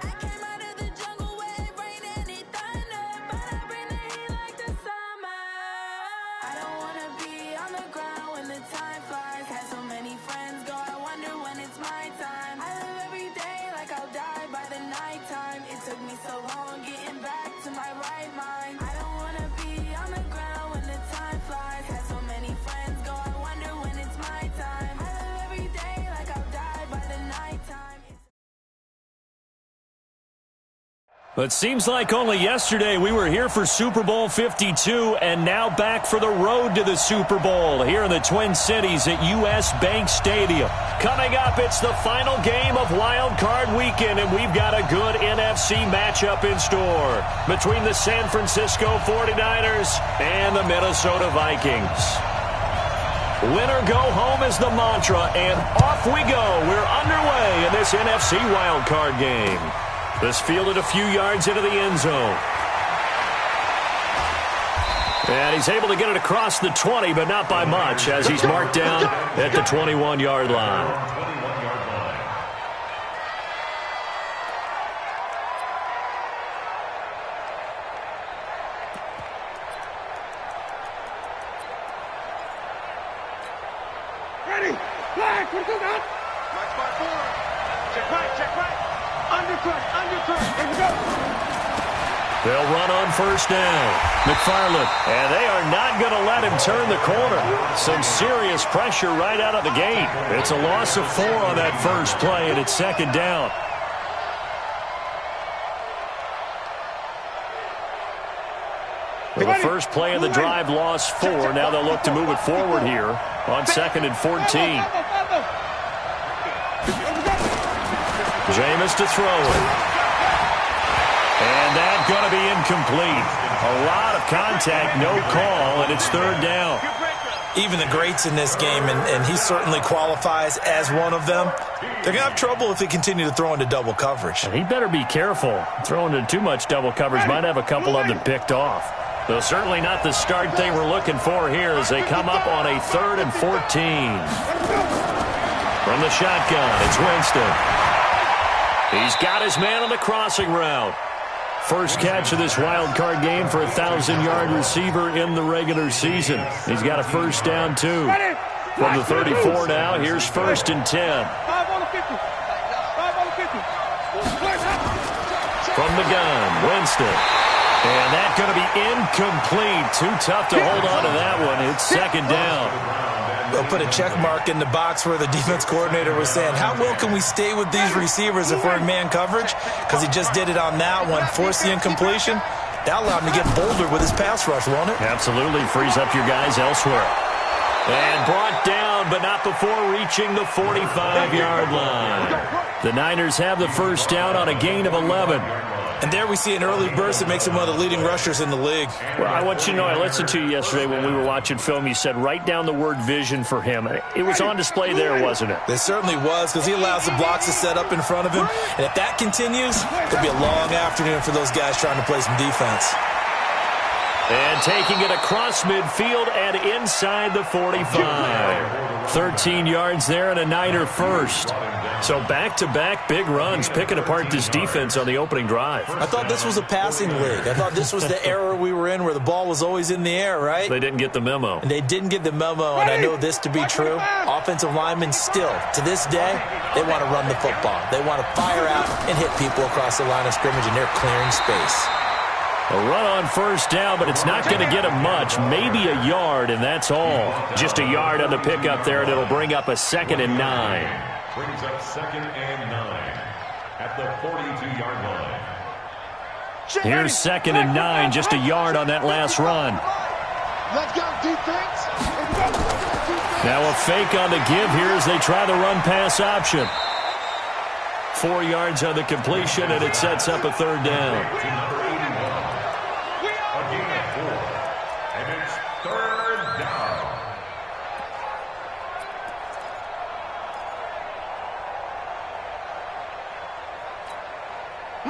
I came out of the jungle where it rained and it thundered, but I bring the heat like the summer. I don't wanna be on the ground when the time flies. Had so many friends go, I wonder when it's my time. I live every day like I'll die by the nighttime. It took me so long getting back to my right mind. I don't wanna be on the ground when the time flies. Had so many friends go, I wonder when it's my time. I live every day like I'll die by the nighttime. It seems like only yesterday we were here for Super Bowl 52 and now back for the road to the Super Bowl here in the Twin Cities at U.S. Bank Stadium. Coming up, it's the final game of Wild Card Weekend, and we've got a good NFC matchup in store between the San Francisco 49ers and the Minnesota Vikings. Win or go home is the mantra, and off we go. We're underway in this NFC Wild Card game. This fielded a few yards into the end zone. And he's able to get it across the 20, but not by much, as he's marked down at the 21-yard line. Ready, flag, what is that? Right spot forward. Check right. Undercut, here we go. They'll run on first down. McFarland, and they are not going to let him turn the corner. Some serious pressure right out of the gate. It's a loss of 4 on that first play, and it's second down. Well, the first play of the drive lost 4. Now they'll look to move it forward here on 2nd and 14. Jameis to throw it. And that's going to be incomplete. A lot of contact, no call, and it's third down. Even the greats in this game, and he certainly qualifies as one of them, they're going to have trouble if they continue to throw into double coverage. He better be careful. Throwing into too much double coverage might have a couple of them picked off. Though certainly not the start they were looking for here as they come up on a 3rd and 14. From the shotgun, it's Winston. He's got his man on the crossing route. First catch of this wild card game for a 1,000-yard receiver in the regular season. He's got a first down, too. From the 34 now, here's 1st and 10. From the gun, Winston. And that's going to be incomplete. Too tough to hold on to that one. It's second down. They'll put a check mark in the box where the defense coordinator was saying, how well can we stay with these receivers if we're in man coverage? Because he just did it on that one, forced the incompletion. That allowed him to get bolder with his pass rush, won't it? Absolutely. Frees up your guys elsewhere. And brought down, but not before reaching the 45-yard line. The Niners have the first down on a gain of 11. And there we see an early burst that makes him one of the leading rushers in the league. Well, I want you to know, I listened to you yesterday when we were watching film. You said write down the word vision for him. It was on display there, wasn't it? It certainly was, because he allows the blocks to set up in front of him. And if that continues, it'll be a long afternoon for those guys trying to play some defense. And taking it across midfield and inside the 45. 13 yards there and a Niner first. So back-to-back big runs, picking apart this defense on the opening drive. I thought this was a passing league. I thought this was the era we were in where the ball was always in the air, right? They didn't get the memo. And they didn't get the memo, and I know this to be true. Offensive linemen still, to this day, they want to run the football. They want to fire out and hit people across the line of scrimmage, and they're clearing space. A run on first down, but it's not going to get him much. Maybe a yard, and that's all. Just a yard on the pickup there, and it'll bring up a 2nd and 9. Brings up 2nd and 9 at the 42-yard line. Here's 2nd and 9, just a yard on that last run. Let's go, defense. Now a fake on the give here as they try the run-pass option. 4 yards on the completion, and it sets up a 3rd down. A gain of 4, and it's 3rd down.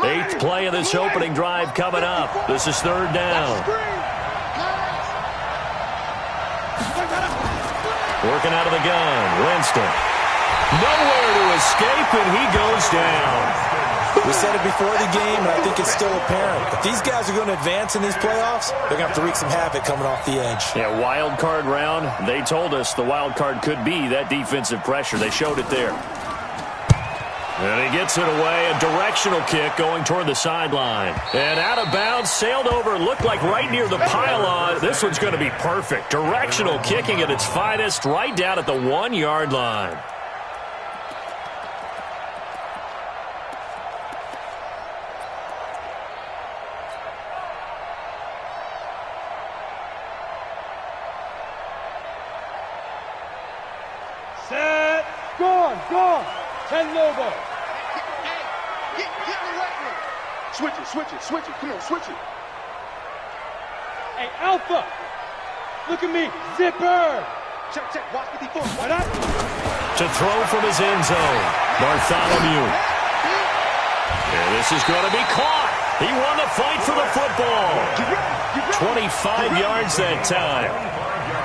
Eighth play of this opening drive coming up. This is 3rd down. Working out of the gun, Winston. Nowhere to escape, and he goes down. We said it before the game, and I think it's still apparent. If these guys are going to advance in these playoffs, they're going to have to wreak some havoc coming off the edge. Yeah, wild card round. They told us the wild card could be that defensive pressure. They showed it there. And he gets it away. A directional kick going toward the sideline. And out of bounds, sailed over, looked like right near the pylon. This one's going to be perfect. Directional kicking at its finest, right down at the 1-yard line. Set. Gone. 10 Lobo. Get in the weight room. Switch it. Come on, switch it. Hey, Alpha. Look at me. Zipper. Check. Watch 54. Why not? To throw from his end zone. Bartholomew. And this is going to be caught. He won the fight for the football. 25 yards that time.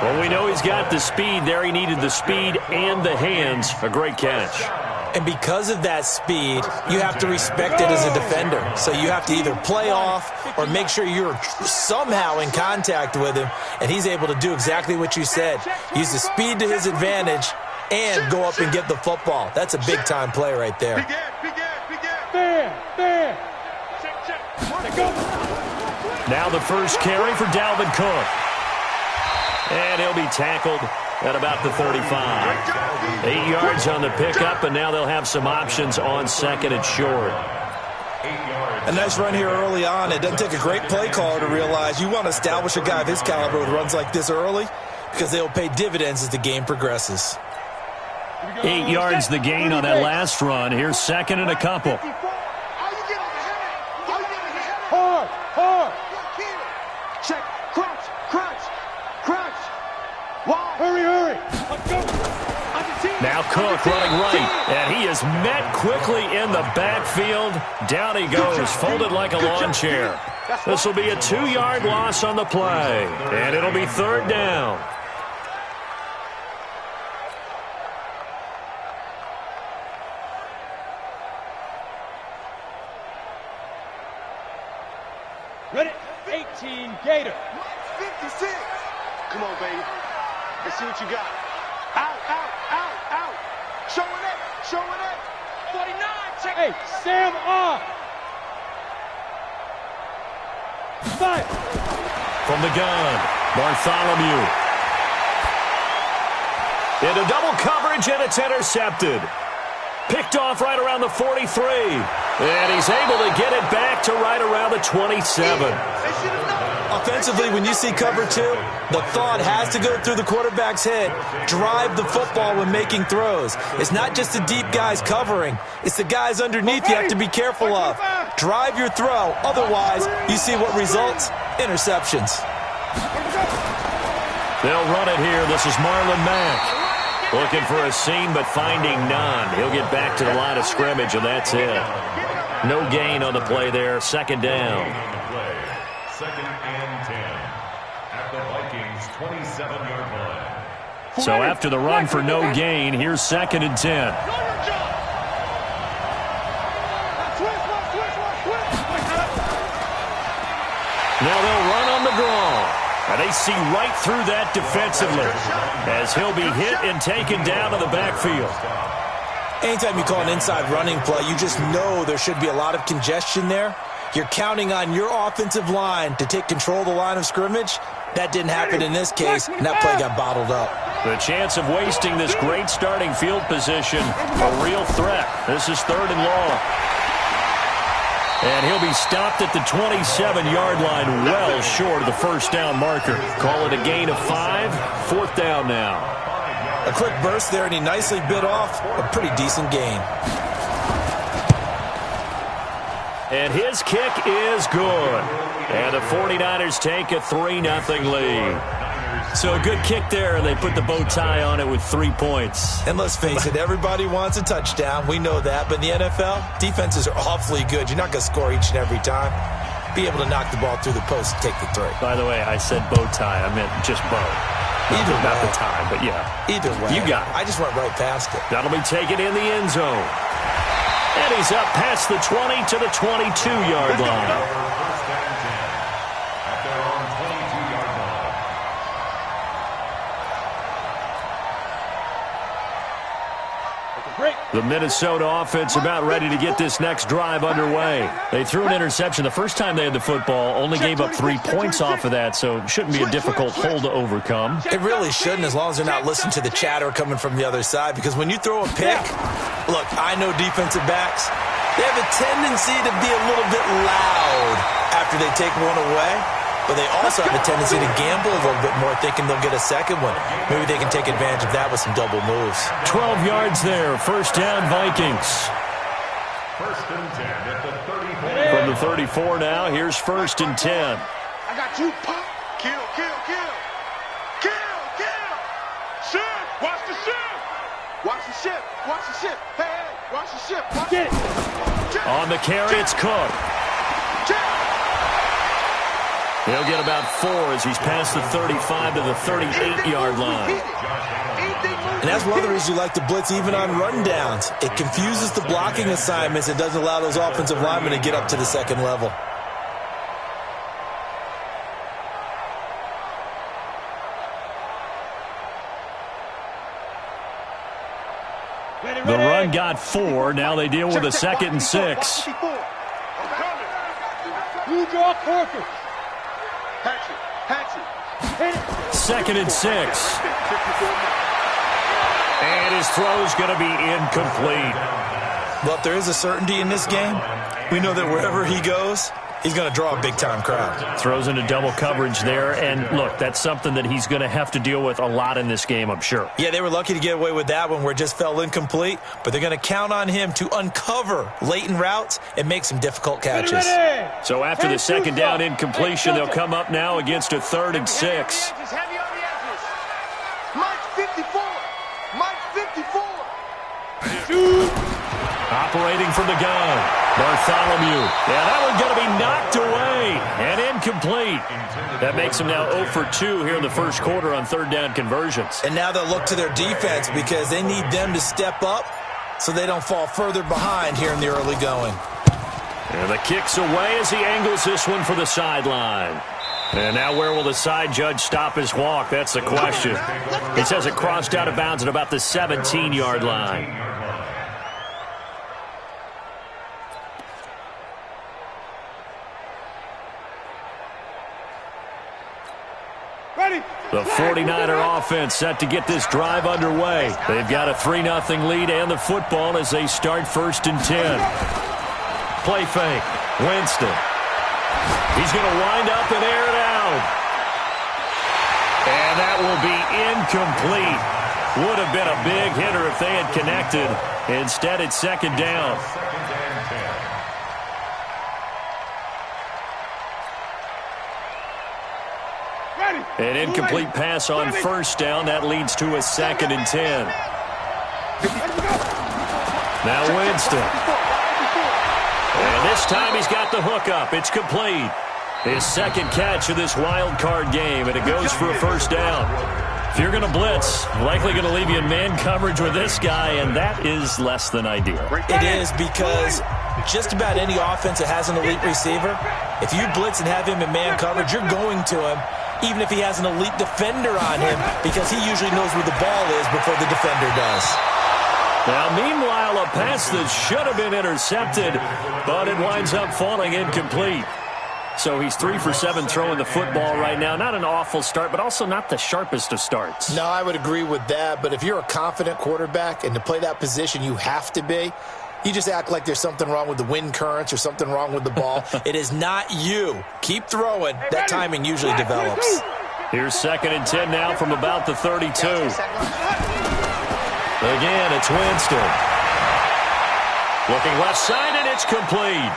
Well, we know he's got the speed there. He needed the speed and the hands. A great catch. And because of that speed, you have to respect it as a defender. So you have to either play off or make sure you're somehow in contact with him, and he's able to do exactly what you said. Use the speed to his advantage and go up and get the football. That's a big-time play right there. Fair. Now the first carry for Dalvin Cook. And he'll be tackled at about the 35. 8 yards on the pickup, and now they'll have some options on second and short. A nice run here early on. It doesn't take a great play caller to realize you want to establish a guy of his caliber with runs like this early because they'll pay dividends as the game progresses. 8 yards the gain on that last run. Here's second and a couple. Hard. Check. Crunch. Wide. Hurry. Let's go. Now Cook running right, and he is met quickly in the backfield. Down he goes, folded like a lawn chair. This will be a 2-yard loss on the play, and it'll be third down. Ready? 18 Gator. 56. Come on, baby. Let's see what you got. Out. Showing it. 49. Check. Hey, Sam off. 5. From the gun, Bartholomew. Into double coverage, and it's intercepted. Picked off right around the 43. And he's able to get it back to right around the 27. Offensively, when you see cover 2, the thought has to go through the quarterback's head. Drive the football when making throws. It's not just the deep guys covering. It's the guys underneath you have to be careful of. Drive your throw. Otherwise, you see what results? Interceptions. They'll run it here. This is Marlon Mack. Looking for a seam, but finding none. He'll get back to the line of scrimmage, and that's it. No gain on the play there. Second down. Second and 10 at the Vikings 27-yard line. So after the run for no gain, here's second and 10. Now they'll run on the draw. And they see right through that defensively as he'll be hit and taken down to the backfield. Anytime you call an inside running play, you just know there should be a lot of congestion there. You're counting on your offensive line to take control of the line of scrimmage. That didn't happen in this case, and that play got bottled up. The chance of wasting this great starting field position, a real threat. This is third and long. And he'll be stopped at the 27-yard line, well short of the first down marker. Call it a gain of 5, fourth down now. A quick burst there, and he nicely bit off a pretty decent gain. And his kick is good. And the 49ers take a 3-0 lead. So a good kick there, and they put the bow tie on it with 3 points. And let's face it, everybody wants a touchdown. We know that. But in the NFL, defenses are awfully good. You're not going to score each and every time. Be able to knock the ball through the post and take the 3. By the way, I said bow tie. I meant just bow. Not the tie, but yeah. Either way. You got it. I just went right past it. That'll be taken in the end zone. And he's up past the 20 to the 22-yard line. First and 10 at their own 22-yard line. The Minnesota offense about ready to get this next drive underway. They threw an interception the first time they had the football, only gave up 3 points off of that, so it shouldn't be a difficult hole to overcome. It really shouldn't, as long as they're not listening to the chatter coming from the other side, because when you throw a pick, look, I know defensive backs, they have a tendency to be a little bit loud after they take one away, but they also have a tendency to gamble a little bit more, thinking they'll get a second one. Maybe they can take advantage of that with some double moves. 12 yards there. First down, Vikings. First and 10 at the 34. From the 34 now, here's first and 10. I got you, pop. Kill, kill, kill. Kill, kill. Ship. Watch the ship. Watch the ship. Watch the ship. Hey, hey. Watch the ship. Watch it. On the carry, it's Cook. He'll get about 4 as he's past the 35 to the 38-yard line. And that's one of the reasons you like to blitz even on rundowns. It confuses the blocking assignments. It doesn't allow those offensive linemen to get up to the second level. The run got 4. Now they deal with a 2nd and 6. You draw focus. Hatchet. 2nd and 6. And his throw's going to be incomplete. Well, if there is a certainty in this game, we know that wherever he goes, he's going to draw a big-time crowd. Throws into double coverage there. And, look, that's something that he's going to have to deal with a lot in this game, I'm sure. Yeah, they were lucky to get away with that one where it just fell incomplete, but they're going to count on him to uncover latent routes and make some difficult catches. So after the second down incompletion, they'll come up now against a 3rd and 6. Heavy on the edges. Mike 54. Mike 54. Operating from the gun, Bartholomew. Yeah, that one's going to be knocked away and incomplete. That makes them now 0 for 2 here in the first quarter on 3rd down conversions. And now they'll look to their defense because they need them to step up so they don't fall further behind here in the early going. And the kick's away as he angles this one for the sideline. And now where will the side judge stop his walk? That's the question. He says it crossed out of bounds at about the 17-yard line. The 49er offense set to get this drive underway. They've got a 3-0 lead and the football as they start 1st and 10. Play fake. Winston. He's going to wind up and air it out. And that will be incomplete. Would have been a big hitter if they had connected. Instead, it's 2nd down. An incomplete pass on 1st down. That leads to a 2nd and 10. Now Winston. And this time he's got the hook up. It's complete. His 2nd catch of this wild card game, and it goes for a 1st down. If you're going to blitz, likely going to leave you in man coverage with this guy, and that is less than ideal. It is because just about any offense that has an elite receiver, if you blitz and have him in man coverage, you're going to him, even if he has an elite defender on him, because he usually knows where the ball is before the defender does. Now, meanwhile, a pass that should have been intercepted, but it winds up falling incomplete. So he's 3 for 7 throwing the football right now. Not an awful start, but also not the sharpest of starts. No, I would agree with that. But if you're a confident quarterback and to play that position, you have to be. You just act like there's something wrong with the wind currents or something wrong with the ball. It is not you. Keep throwing. That timing usually develops. Here's 2nd and 10 now from about the 32. Again, it's Winston. Looking left side, and it's complete.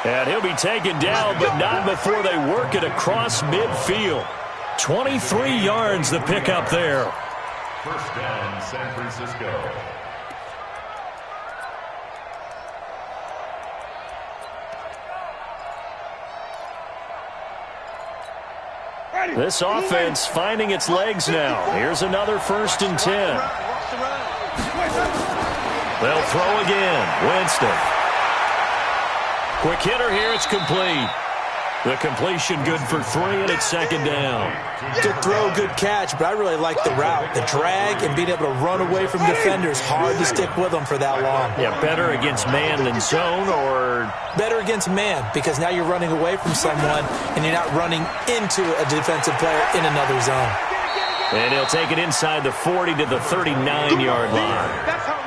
And he'll be taken down, but not before they work it across midfield. 23 yards the pickup there. 1st down, San Francisco. This offense finding its legs now. Here's another 1st and 10. They'll throw again. Winston. Quick hitter here. It's complete. The completion good for 3, and it's second down. Good throw, good catch, but I really like the route. The drag and being able to run away from defenders, hard to stick with them for that long. Yeah, better against man than zone, or? Better against man, because now you're running away from someone, and you're not running into a defensive player in another zone. And he'll take it inside the 40 to the 39-yard line.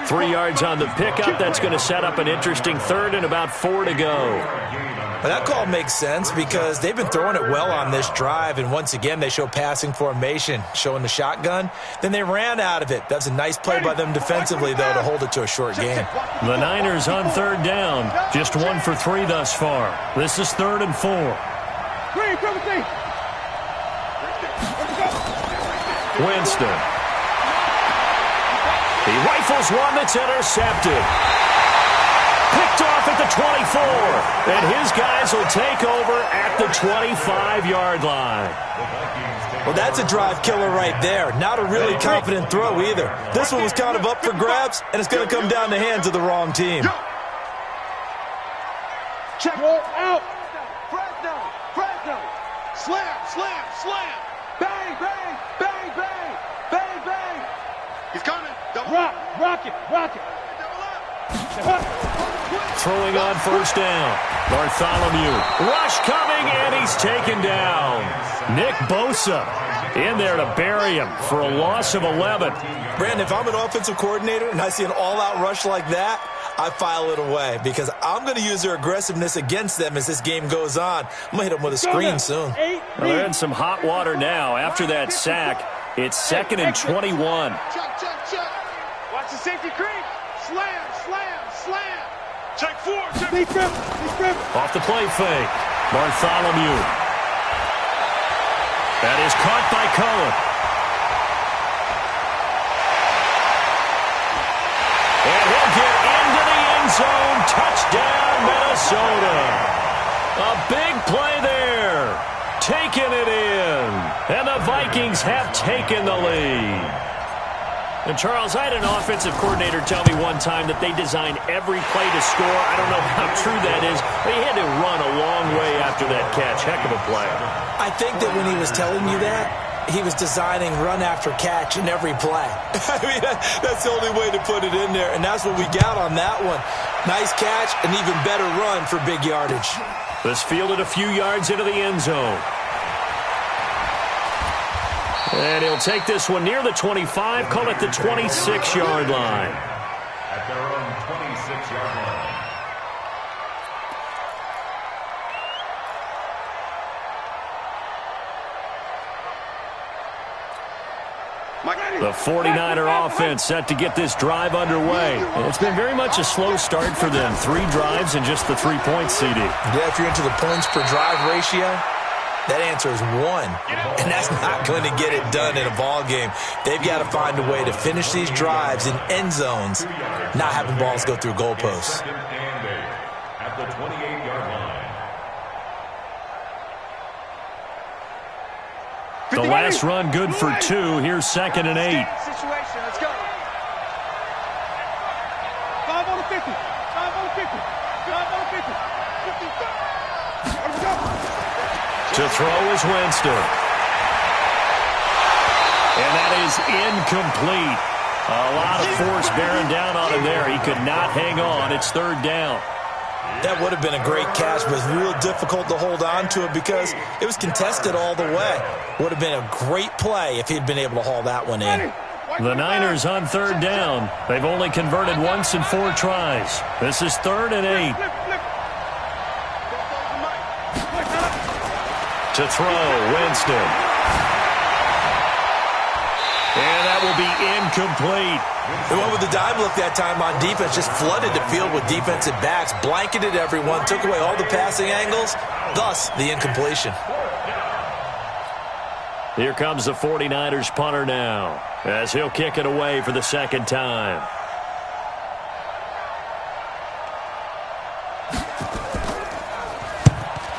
3 yards on the pickup. That's going to set up an interesting third and about 4 to go. But that call makes sense because they've been throwing it well on this drive, and once again they show passing formation, showing the shotgun. Then they ran out of it. That's a nice play by them defensively, though, to hold it to a short game. The Niners on third down. Just 1 for 3 thus far. This is 3rd and 4. Winston. He rifles one that's intercepted. Picked off at the 24. And his guys will take over at the 25-yard line. Well, that's a drive killer right there. Not a really confident throw either. This one was kind of up for grabs, and it's going to come down the hands of the wrong team. Check out. Fresno. Slam. Bang, bang, bang, bang, bang, bang. He's coming. Rock it. Throwing on first down. Bartholomew. Rush coming, and he's taken down. Nick Bosa in there to bury him for a loss of 11. Brandon, if I'm an offensive coordinator and I see an all-out rush like that, I file it away because I'm going to use their aggressiveness against them as this game goes on. I'm going to hit them with a screen soon. Well, they're in some hot water now. After that sack, it's 2nd and 21. Check. Watch the safety creep. Slam. Check 4. Off the play fake. Bartholomew. That is caught by Cohen. And he'll get into the end zone. Touchdown, Minnesota. A big play there. Taking it in. And the Vikings have taken the lead. And, Charles, I had an offensive coordinator tell me one time that they design every play to score. I don't know how true that is, but he had to run a long way after that catch. Heck of a play. I think that when he was telling you that, he was designing run after catch in every play. I mean, that's the only way to put it in there, and that's what we got on that one. Nice catch, an even better run for big yardage. This fielded a few yards into the end zone. And he'll take this one near the 25, call it the 26-yard line. At their own 26-yard line. The 49er offense set to get this drive underway. And it's been very much a slow start for them. 3 drives and just the 3 points, CD. Yeah, if you're into the points per drive ratio, that answer is 1. And that's not going to get it done in a ball game. They've got to find a way to finish these drives in end zones, not having balls go through goalposts. At the 28-yard line. The last run good for 2. Here's 2nd and 8. Situation. Let's go. 5 on the 50. 5 on the 50. 5 on the 50. 50. To throw is Winston. And that is incomplete. A lot of force bearing down on him there. He could not hang on. It's 3rd down. That would have been a great catch, but it was real difficult to hold on to it because it was contested all the way. Would have been a great play if he'd been able to haul that one in. The Niners on 3rd down. They've only converted once in 4 tries. This is 3rd and 8. To throw, Winston. And that will be incomplete. The one with the dime look that time on defense just flooded the field with defensive backs, blanketed everyone, took away all the passing angles, thus the incompletion. Here comes the 49ers punter now, as he'll kick it away for the 2nd time.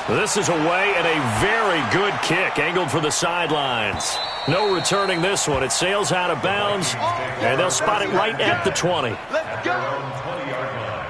This is away and a very good kick, angled for the sidelines. No returning this one. It sails out of bounds, and they'll spot it right at the 20. their own 20-yard line.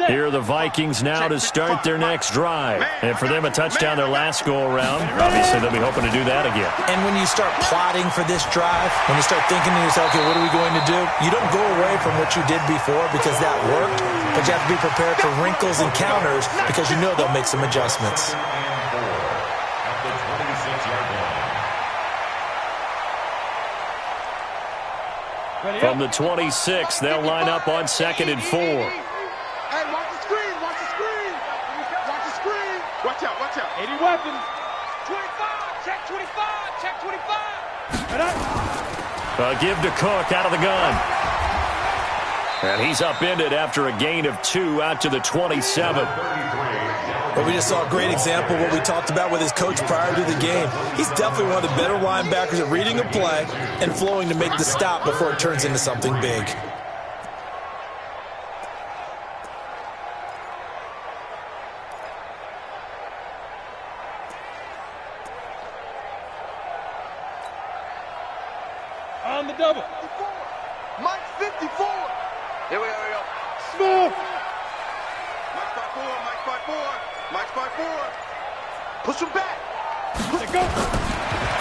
Here are the Vikings now to start their next drive. And for them, a touchdown their last go-around. Obviously, they'll be hoping to do that again. And when you start plotting for this drive, when you start thinking to yourself, okay, what are we going to do? You don't go away from what you did before because that worked, but you have to be prepared for wrinkles and counters because you know they'll make some adjustments. At the 26-yard line. From the 26, they'll line up on 2nd and 4. Hey, watch the screen, watch the screen. Watch the screen. Watch out, watch out. 80 weapons. 25, check 25, check 25. Give to Cook out of the gun. And he's upended after a gain of 2 out to the 27. But we just saw a great example of what we talked about with his coach prior to the game. He's definitely one of the better linebackers at reading a play and flowing to make the stop before it turns into something big. On the double. Mike 54. Here we go. Smooth. Mike 5-4, Mike 5-4, Mike 5-4. Push him back. Let's go.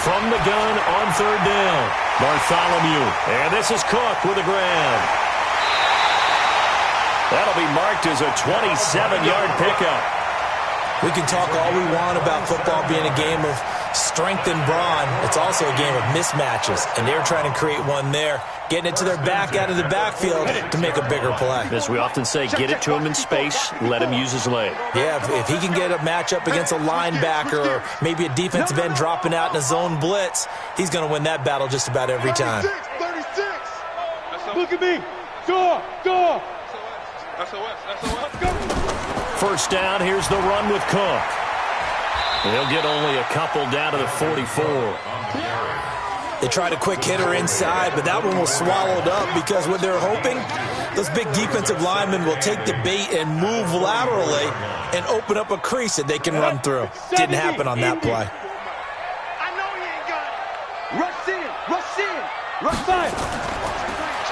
From the gun on 3rd down, Bartholomew. And this is Cook with a grab. That'll be marked as a 27-yard pickup. We can talk all we want about football being a game of strength and brawn. It's also a game of mismatches, and they're trying to create one there, getting it to their back out of the backfield to make a bigger play. As we often say, get it to him in space, let him use his leg. Yeah, if he can get a matchup against a linebacker or maybe a defensive end dropping out in a zone blitz, he's going to win that battle just about every time. 36. Look at me. Door. SOS. Go. First down, here's the run with Cook. He'll get only a couple down to the 44. They tried a quick hitter inside, but that one was swallowed up because what they're hoping, those big defensive linemen will take the bait and move laterally and open up a crease that they can run through. Didn't happen on that play. I know he ain't got it. Rush side.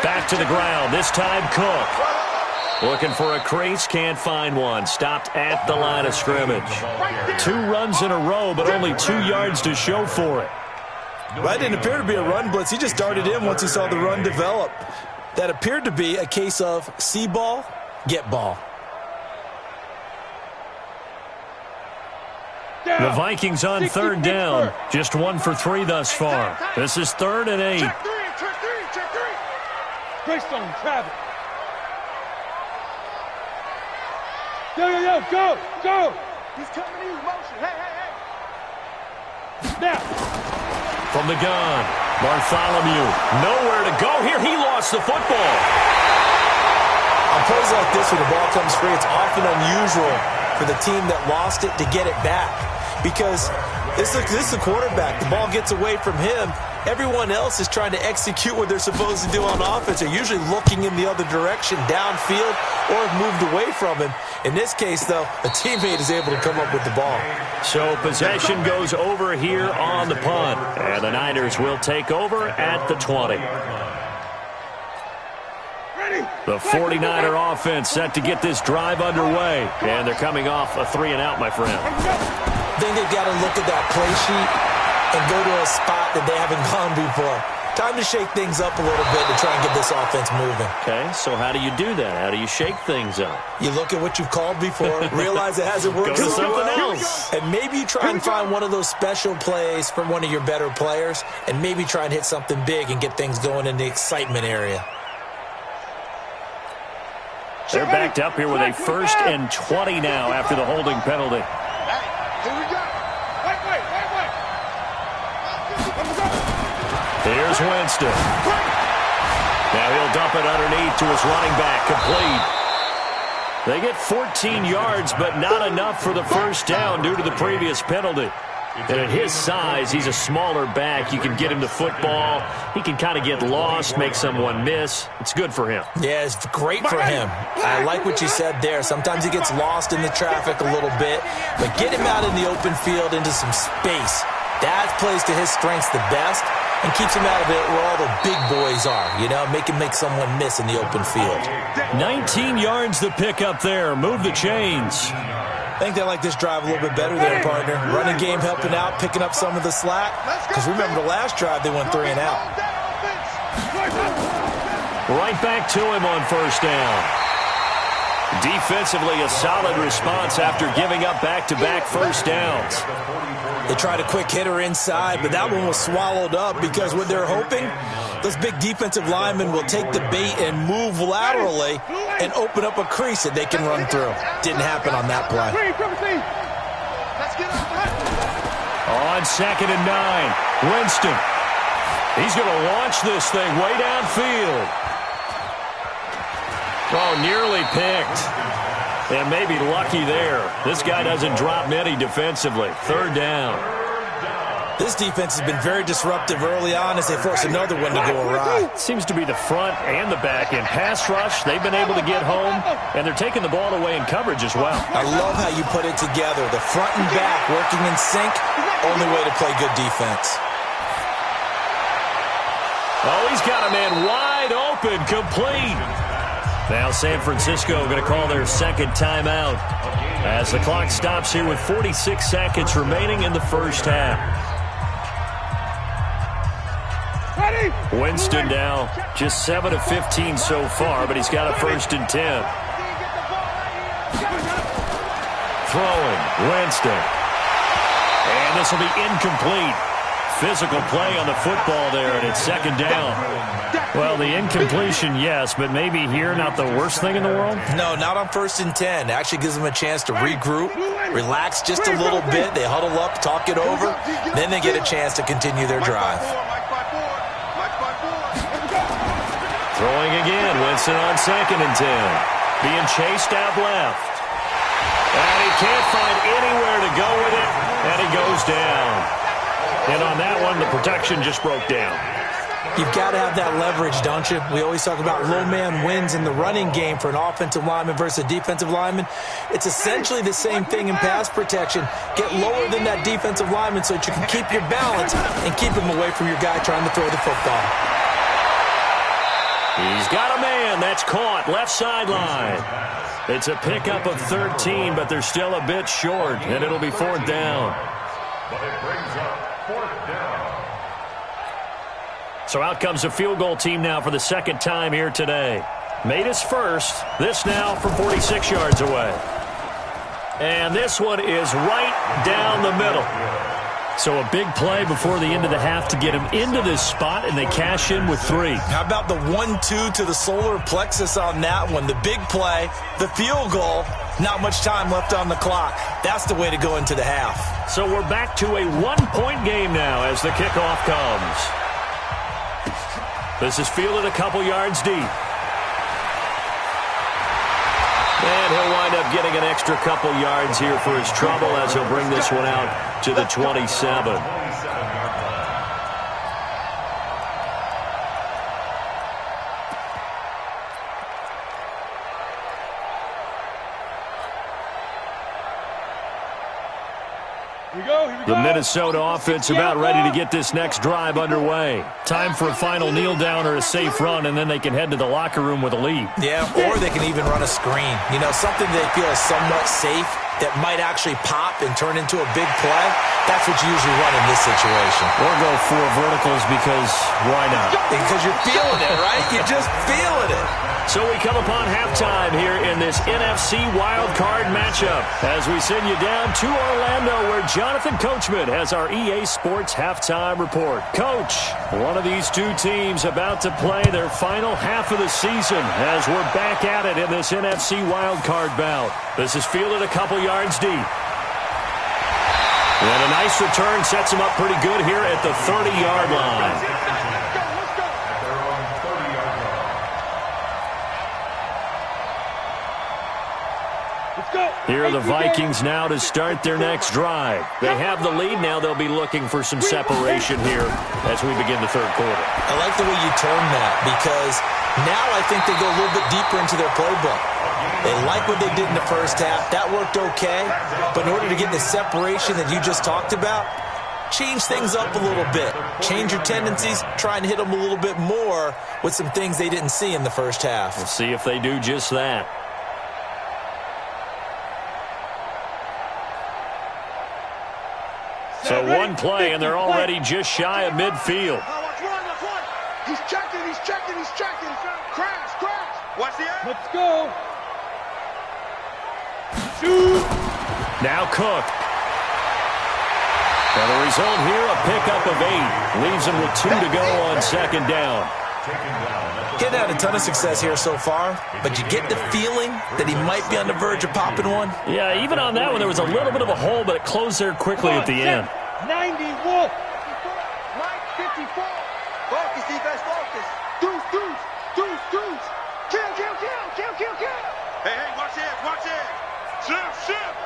Back to the ground, this time Cook. Looking for a crease, can't find one. Stopped at the line of scrimmage. 2 runs in a row, but only 2 yards to show for it. Well, that didn't appear to be a run blitz. He just darted in once he saw the run develop. That appeared to be a case of see ball, get ball. The Vikings on 3rd down. Just 1 for 3 thus far. This is 3rd and 8. Check three. Greystone, Travis. Yo, go. He's coming in motion. Hey. Now. From the gun, Bartholomew. Nowhere to go here. He lost the football. On plays like this, when the ball comes free, it's often unusual for the team that lost it to get it back. Because this is the quarterback. The ball gets away from him. Everyone else is trying to execute what they're supposed to do on offense. They're usually looking in the other direction, downfield, or have moved away from him. In this case, though, a teammate is able to come up with the ball. So possession goes over here on the punt. And the Niners will take over at the 20. The 49er offense set to get this drive underway. And they're coming off a 3-and-out, my friend. I think they've got to look at that play sheet and go to a spot that they haven't gone before. Time to shake things up a little bit to try and get this offense moving. Okay, so how do you do that? How do you shake things up? You look at what you've called before, realize it hasn't worked Go to so something well, else. and maybe you try and find one of those special plays from one of your better players, and maybe try and hit something big and get things going in the excitement area. They're backed up here with a 1st and 20 now after the holding penalty. Here we go. Wait. Here's Winston. Now he'll dump it underneath to his running back, complete. They get 14 yards, but not enough for the first down due to the previous penalty. And at his size, he's a smaller back. You can get him to football. He can kind of get lost, make someone miss. It's good for him. Yeah, it's great for him. I like what you said there. Sometimes he gets lost in the traffic a little bit, but get him out in the open field into some space. That plays to his strengths the best and keeps him out of it where all the big boys are, make him make someone miss in the open field. 19 yards to pick up there. Move the chains. I think they like this drive a little bit better there, partner. Running game helping out, picking up some of the slack. Because remember the last drive, they went 3 and out. Right back to him on first down. Defensively, a solid response after giving up back-to-back first downs. They tried a quick hitter inside, but that one was swallowed up because what they're hoping, those big defensive linemen will take the bait and move laterally and open up a crease that they can run through. Didn't happen on that play. On 2nd and 9, Winston. He's going to launch this thing way downfield. Oh, nearly picked. And maybe lucky there. This guy doesn't drop many defensively. 3rd down. This defense has been very disruptive early on as they force another one to go awry. Seems to be the front and the back. In pass rush, they've been able to get home, and they're taking the ball away in coverage as well. I love how you put it together. The front and back working in sync, only way to play good defense. Oh, he's got a man wide open, complete. Now San Francisco going to call their 2nd timeout as the clock stops here with 46 seconds remaining in the first half. Winston now just 7 of 15 so far, but he's got a 1st and 10. Throwing, Winston. And this will be incomplete. Physical play on the football there, and it's 2nd down. Well, the incompletion, yes, but maybe here not the worst thing in the world? No, not on 1st and 10. Actually gives them a chance to regroup, relax just a little bit. They huddle up, talk it over. Then they get a chance to continue their drive. Throwing again, Winston on 2nd and 10. Being chased out left. And he can't find anywhere to go with it, and he goes down. And on that one, the protection just broke down. You've got to have that leverage, don't you? We always talk about low man wins in the running game for an offensive lineman versus a defensive lineman. It's essentially the same thing in pass protection. Get lower than that defensive lineman so that you can keep your balance and keep him away from your guy trying to throw the football. He's got a man. That's caught. Left sideline. It's a pickup of 13, but they're still a bit short, and it'll be 4th down. But it brings up 4th down. So out comes the field goal team now for the 2nd time here today. Made his first. This now from 46 yards away. And this one is right down the middle. So a big play before the end of the half to get him into this spot, and they cash in with 3. How about the 1-2 to the solar plexus on that one? The big play, the field goal, not much time left on the clock. That's the way to go into the half. So we're back to a 1-point game now as the kickoff comes. This is fielded a couple yards deep. And he'll wind up getting an extra couple yards here for his trouble as he'll bring this one out to the 27. The Minnesota offense about ready to get this next drive underway. Time for a final kneel down or a safe run, and then they can head to the locker room with a lead. Yeah, or they can even run a screen. Something they feel is somewhat safe that might actually pop and turn into a big play. That's what you usually run in this situation. Or go 4 verticals because why not? Because you're feeling it, right? You're just feeling it. So we come upon halftime here in this NFC Wild Card matchup as we send you down to Orlando where Jonathan Coachman has our EA Sports Halftime Report. Coach, one of these two teams about to play their final half of the season as we're back at it in this NFC Wild Card bout. This is fielded a couple yards deep. And a nice return sets him up pretty good here at the 30-yard line. Here are the Vikings now to start their next drive. They have the lead now. They'll be looking for some separation here as we begin the third quarter. I like the way you tone that, because now I think they go a little bit deeper into their playbook. They like what they did in the first half. That worked okay. But in order to get the separation that you just talked about, change things up a little bit. Change your tendencies. Try and hit them a little bit more with some things they didn't see in the first half. We'll see if they do just that. So one play, and they're already just shy of midfield. Watch one. He's checking. Crash. Watch the end. Let's go. Shoot. Now Cook. And the result here, a pickup of 8. Leaves him with 2 to go on second down. Getting had a ton of success here so far, but you get the feeling that he might be on the verge of popping one. Yeah, even on that one, there was a little bit of a hole, but it closed there quickly at the end. 91. Mike, 54. Focus, defense, focus. Deuce. Kill. Hey, watch it. Shift.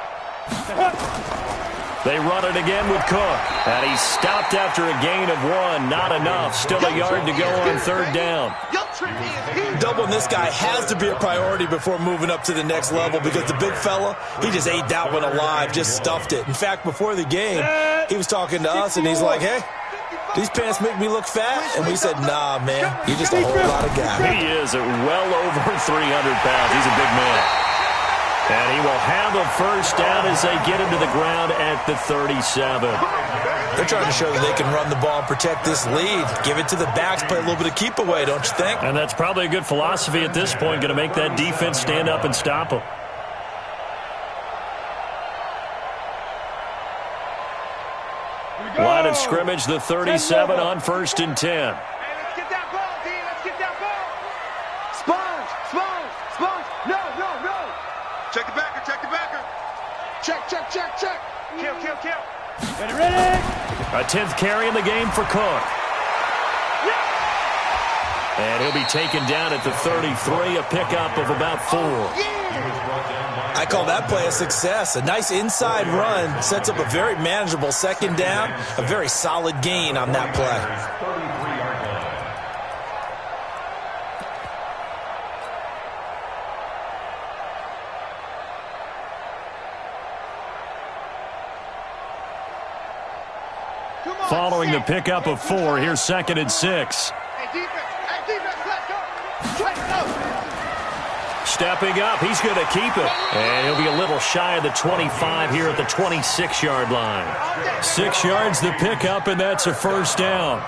They run it again with Cook. And he stopped after a gain of 1. Not enough. Still a yard to go on third down. Doubling this guy has to be a priority before moving up to the next level, because the big fella, he just ate that one alive, just stuffed it. In fact, before the game, he was talking to us, and he's like, hey, these pants make me look fat. And we said, nah, man, you're just a whole lot of guy. He is at well over 300 pounds. He's a big man. And he will have a first down as they get him to the ground at the 37. They're trying to show that they can run the ball and protect this lead. Give it to the backs, play a little bit of keep away, don't you think? And that's probably a good philosophy at this point, going to make that defense stand up and stop them. Line of scrimmage, the 37 on 1st and 10. Hey, let's get that ball, D. Let's get that ball. Sponge. No. Check the backer. Check. Kill. Ready. A 10th carry in the game for Cook. And he'll be taken down at the 33, a pickup of about 4. I call that play a success. A nice inside run sets up a very manageable second down, a very solid gain on that play. Following the pickup of 4, here's 2nd and 6. Hey, defense, let's go. Stepping up, he's going to keep it. And he'll be a little shy of the 25 here at the 26-yard line. 6 yards the pickup, and that's a first down.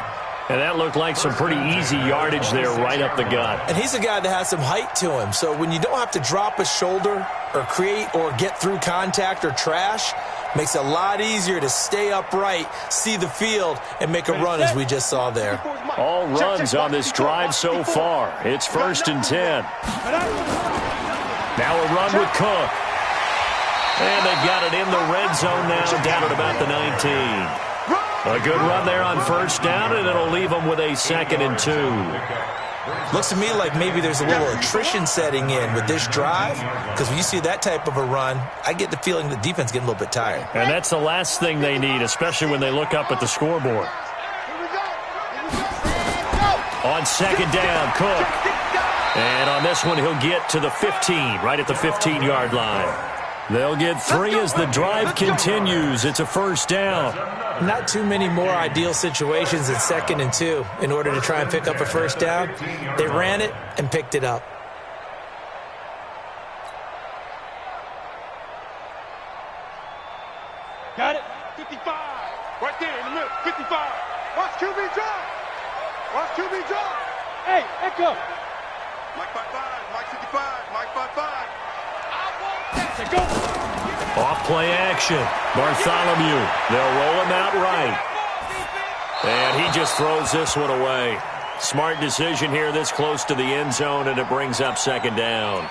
And that looked like some pretty easy yardage there right up the gut. And he's a guy that has some height to him. So when you don't have to drop a shoulder or create or get through contact or trash, makes it a lot easier to stay upright, see the field, and make a run as we just saw there. All runs on this drive so far. It's 1st and 10. Now a run with Cook. And they've got it in the red zone now, down at about the 19. A good run there on first down, and it'll leave them with a 2nd and 2. Looks to me like maybe there's a little attrition setting in with this drive, because when you see that type of a run, I get the feeling the defense getting a little bit tired. And that's the last thing they need, especially when they look up at the scoreboard. On second down, Cook. And on this one, he'll get to the 15, right at the 15-yard line. They'll get 3 as the drive continues. It's a first down. Not too many more ideal situations at 2nd and 2 in order to try and pick up a first down. They ran it and picked it up. Got it. 55. Right there in the middle. 55. Watch QB drop. Hey, Echo. Mike 55. Mike 55. Mike 55. Let's go. Off play action. Bartholomew. They'll roll him out right. And he just throws this one away. Smart decision here this close to the end zone, and it brings up 2nd down.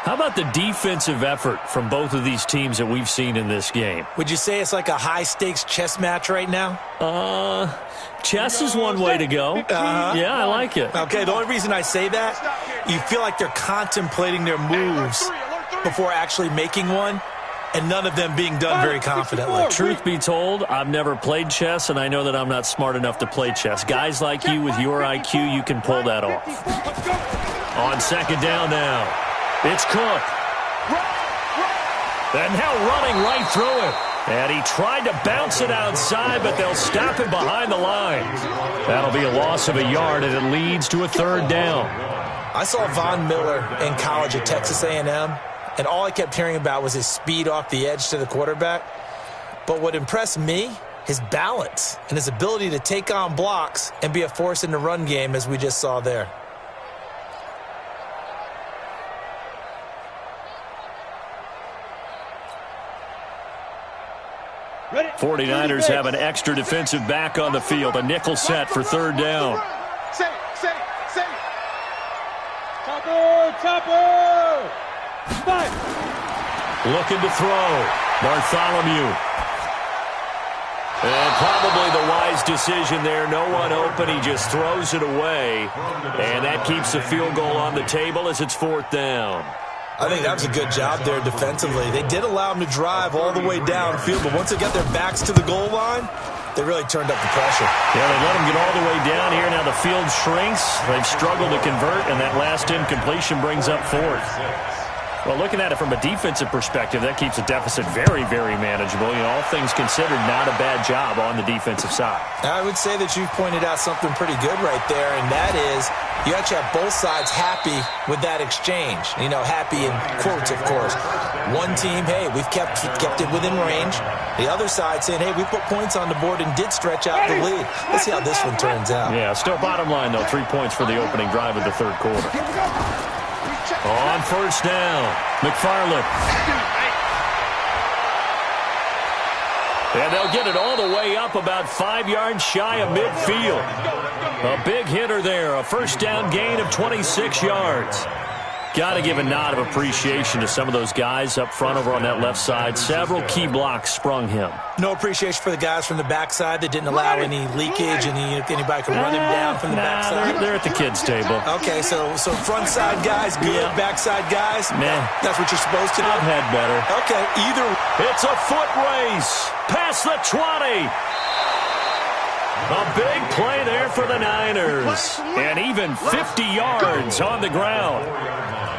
How about the defensive effort from both of these teams that we've seen in this game? Would you say it's like a high-stakes chess match right now? Chess is one way to go. Yeah, I like it. Okay, the only reason I say that, you feel like they're contemplating their moves before actually making one. and none of them being done very confidently. Truth be told, I've never played chess, and I know that I'm not smart enough to play chess. Guys like you with your IQ, you can pull that off. On second down now, it's Cook. And now running right through it. And he tried to bounce it outside, but they'll stop him behind the line. That'll be a loss of a yard, and it leads to a third down. I saw Von Miller in college at Texas A&M, and all I kept hearing about was his speed off the edge to the quarterback. But what impressed me, his balance and his ability to take on blocks and be a force in the run game, as we just saw there. 49ers have an extra defensive back on the field. A nickel set for third down. Chopper! Looking to throw. Bartholomew. And probably the wise decision there. No one open. He just throws it away. And that keeps the field goal on the table as it's fourth down. I think that was a good job there defensively. They did allow him to drive all the way downfield, but once they got their backs to the goal line, they really turned up the pressure. Yeah, they let him get all the way down here. Now the field shrinks. They've struggled to convert, and that last incompletion brings up fourth. Well, looking at it from a defensive perspective, that keeps the deficit very, very manageable. You know, all things considered, not a bad job on the defensive side. I would say that you've pointed out something pretty good right there, and that is you actually have both sides happy with that exchange. You know, happy in quotes, of course. One team, hey, we've kept it within range. The other side saying, hey, we put points on the board and did stretch out the lead. Let's see how this one turns out. Yeah, still bottom line, though, 3 points for the opening drive of the third quarter. On first down, McFarland. And they'll get it all the way up about 5 yards shy of midfield. A big hitter there, a first down gain of 26 yards. Got to give a nod of appreciation to some of those guys up front over on that left side. Several key blocks sprung him. No appreciation for the guys from the backside that didn't allow any leakage, and anybody could run him down from the backside. They're at the kids' table. Okay, so front side guys, good, backside guys. Man, that's what you're supposed to do. I've had better. Okay, either. It's a foot race past the 20. A big play there for the Niners. And even 50 yards on the ground.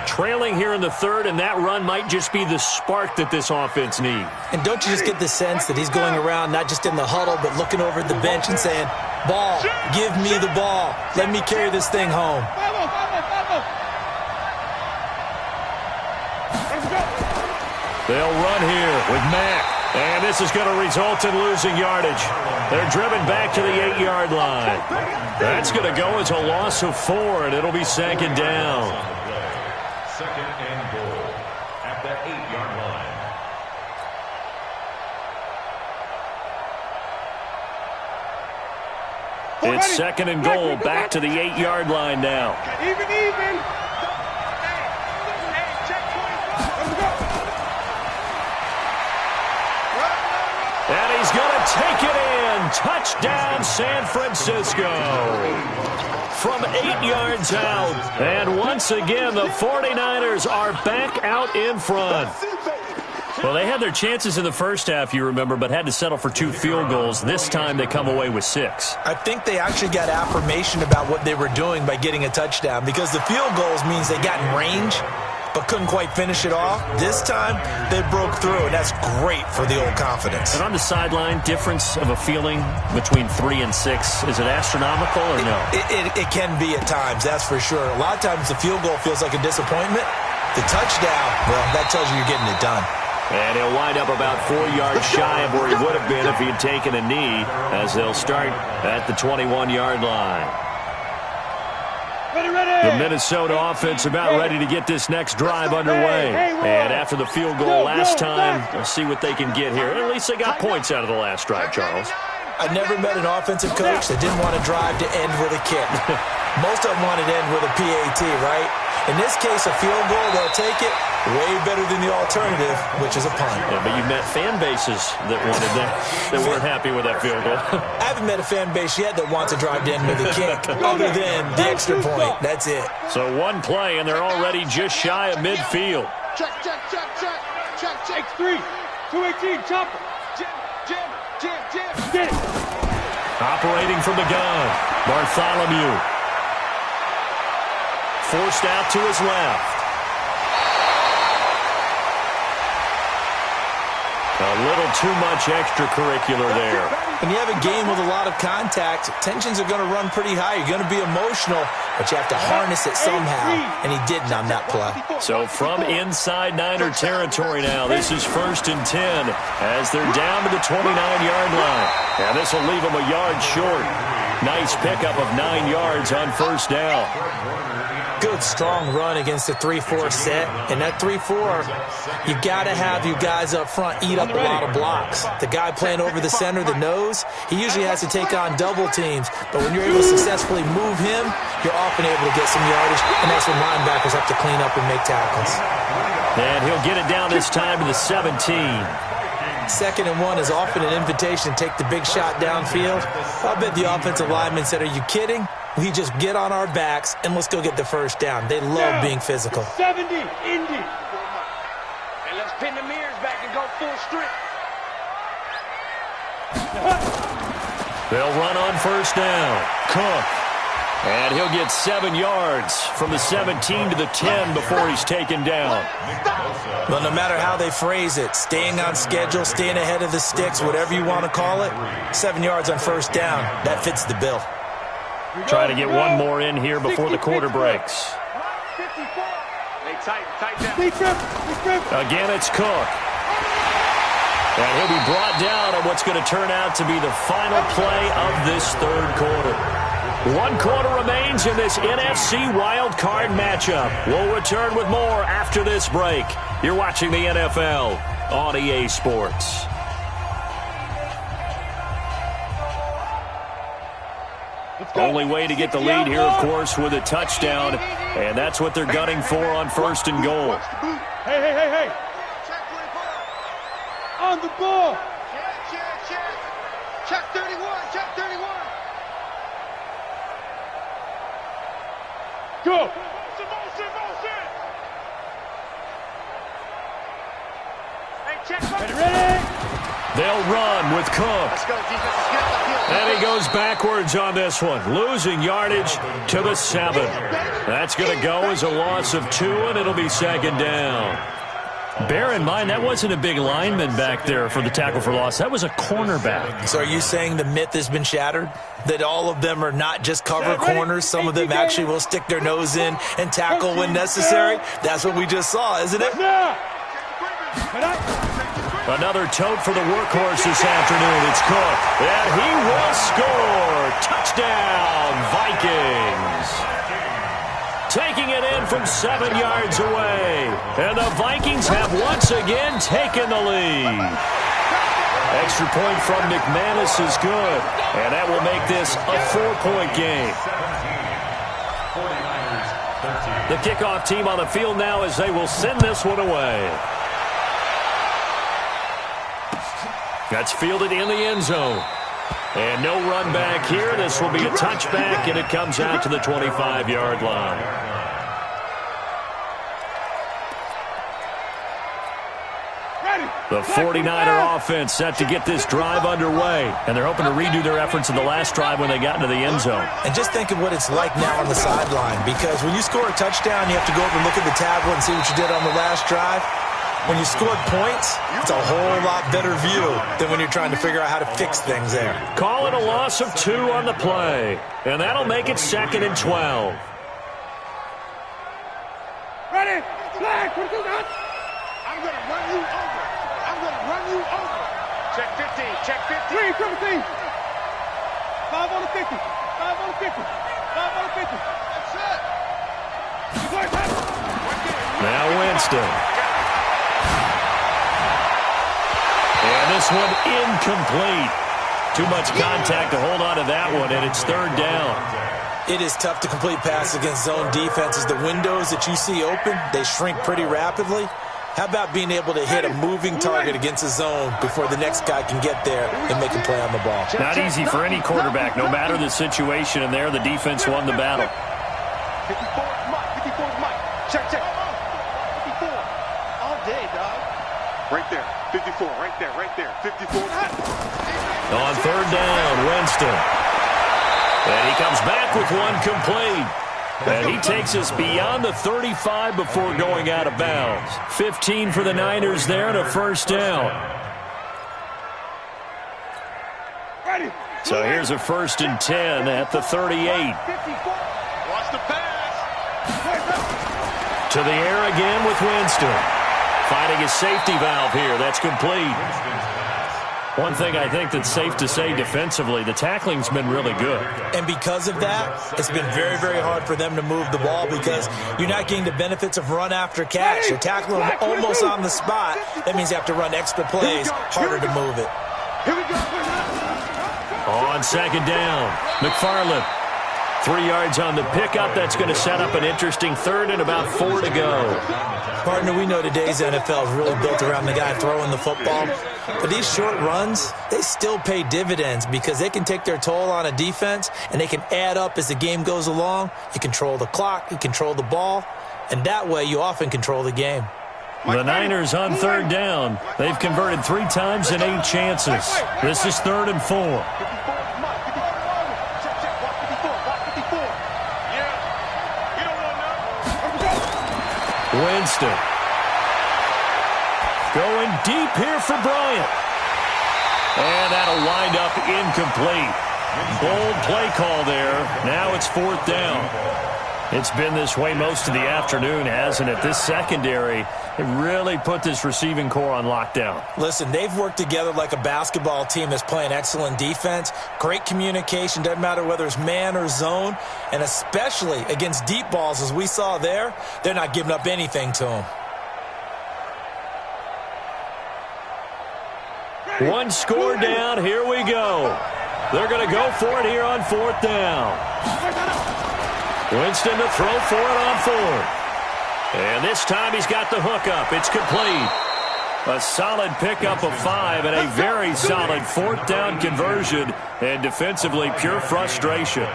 Trailing here in the third, and that run might just be the spark that this offense needs. And don't you just get the sense that he's going around not just in the huddle, but looking over at the bench and saying, ball, give me the ball. Let me carry this thing home. They'll run here with Mack. And this is going to result in losing yardage. They're driven back to the 8-yard line. That's going to go as a loss of 4, and it'll be second down. Second and goal at the 8-yard line. It's second and goal, back to the 8-yard line now. Even. And he's going to take it in. Touchdown, San Francisco. From 8 yards out. And once again, the 49ers are back out in front. Well, they had their chances in the first half, you remember, but had to settle for 2 field goals. This time they come away with 6. I think they actually got affirmation about what they were doing by getting a touchdown, because the field goals means they got in range but couldn't quite finish it off. This time, they broke through, and that's great for the old confidence. And on the sideline, difference of a feeling between 3 and 6, is it astronomical or no? It can be at times, that's for sure. A lot of times the field goal feels like a disappointment. The touchdown, well, that tells you you're getting it done. And he'll wind up about 4 yards shy of where he would have been if he had taken a knee, as they'll start at the 21-yard line. The Minnesota offense about ready to get this next drive underway. And after the field goal last time, we'll see what they can get here. At least they got points out of the last drive, Charles. I never met an offensive coach that didn't want to drive to end with a kick. Most of them wanted to end with a PAT, right? In this case, a field goal, they'll take it. Way better than the alternative, which is a punt. Yeah, but you've met fan bases that wanted that weren't happy with that field goal. I haven't met a fan base yet that wants to drive to end with a kick, other than the extra point. That's it. So one play, and they're already just shy of midfield. Check. X3, 218, chopper. Jam. Get it. Operating from the gun, Bartholomew. Forced out to his left. A little too much extracurricular there. When you have a game with a lot of contact, tensions are going to run pretty high. You're going to be emotional, but you have to harness it somehow, and he didn't on that play. So from inside Niner territory now, this is 1st and 10 as they're down to the 29-yard line. And this will leave them a yard short. Nice pickup of 9 yards on 1st down. Good, strong run against the 3-4 set. And that 3-4, you've got to have you guys up front eat up a lot of blocks. The guy playing over the center, the nose, he usually has to take on double teams. But when you're able to successfully move him, you're often able to get some yardage. And that's when linebackers have to clean up and make tackles. And he'll get it down this time to the 17. 2nd and 1 is often an invitation to take the big shot downfield. I bet the offensive lineman said, are you kidding? We just get on our backs and let's go get the 1st down. They love being physical. 70, Indy. And let's pin the mirrors back and go full strip. They'll run on 1st down. Cook. And he'll get 7 yards from the 17 to the 10 before he's taken down. Well, no matter how they phrase it, staying on schedule, staying ahead of the sticks, whatever you want to call it, 7 yards on 1st down, that fits the bill. Try to get one more in here before the quarter breaks. Hey, tighten down. Again, it's Cook. And he'll be brought down on what's going to turn out to be the final play of this 3rd quarter. 1 quarter remains in this NFC Wild Card matchup. We'll return with more after this break. You're watching the NFL on EA Sports. Only way to get the lead here, of course, with a touchdown. And that's what they're gunning for on 1st and goal. Hey. On the ball. Check 31. Go. Motion. Hey, check. Ready? They'll run with Cook. Let's go, defense. Let's get up the field. And he goes backwards on this one, losing yardage to the 7. That's going to go as a loss of 2, and it'll be 2nd down. Bear in mind, that wasn't a big lineman back there for the tackle for loss. That was a cornerback. So are you saying the myth has been shattered? That all of them are not just cover corners? Some of them actually will stick their nose in and tackle when necessary? That's what we just saw, isn't it? Another tote for the workhorse this afternoon. It's Cook. And he will score. Touchdown, Vikings. Taking it in from 7 yards away. And the Vikings have once again taken the lead. Extra point from McManus is good. And that will make this a 4-point game. The kickoff team on the field now as they will send this one away. That's fielded in the end zone. And no run back here. This will be a touchback, and it comes out to the 25-yard line. The 49er offense set to get this drive underway, and they're hoping to redo their efforts in the last drive when they got into the end zone. And just think of what it's like now on the sideline, because when you score a touchdown, you have to go over and look at the tablet and see what you did on the last drive. When you scored points, it's a whole lot better view than when you're trying to figure out how to fix things there. Call it a loss of 2 on the play, and that'll make it 2nd and 12. Ready? Flag. What is that? I'm going to run you over. Check 15. Check 15. 3, 17. 5 on the 50. 5 on the 50. 5 on the 50. That's it. Now Winston. And this one incomplete. Too much contact to hold on to that one, and it's 3rd down. It is tough to complete passes against zone defenses. The windows that you see open, they shrink pretty rapidly. How about being able to hit a moving target against a zone before the next guy can get there and make a play on the ball? Not easy for any quarterback. No matter the situation in there, the defense won the battle. 54 is Mike. Check. 54. All day, dog. Right there. 54. Right there. Right there. 54. On third down, Winston. And he comes back with one complete. And he takes us beyond the 35 before going out of bounds. 15 for the Niners there and a first down. So here's a 1st and 10 at the 38. Watch the pass. To the air again with Winston. Finding a safety valve here. That's complete. One thing I think that's safe to say defensively, the tackling's been really good. And because of that, it's been very, very hard for them to move the ball because you're not getting the benefits of run after catch. You're tackling them almost on the spot. That means you have to run extra plays, harder to move it. Here we go. On second down, McFarland. 3 yards on the pickup. That's going to set up an interesting third and about 4 to go. Partner, we know today's NFL is really built around the guy throwing the football. But these short runs, they still pay dividends because they can take their toll on a defense and they can add up as the game goes along. You control the clock, you control the ball, and that way you often control the game. The Niners on third down. They've converted 3 times in 8 chances. This is 3rd and 4. Winston. Going deep here for Bryant. And that'll wind up incomplete. Bold play call there. Now it's 4th down. It's been this way most of the afternoon, hasn't it? This secondary, it really put this receiving core on lockdown. Listen, they've worked together like a basketball team that's playing excellent defense. Great communication, doesn't matter whether it's man or zone. And especially against deep balls, as we saw there, they're not giving up anything to them. One score down, here we go. They're going to go for it here on 4th down. Winston to throw for it on 4th. And this time he's got the hook up. It's complete. A solid pickup of 5 and a very solid 4th down conversion. And defensively, pure frustration.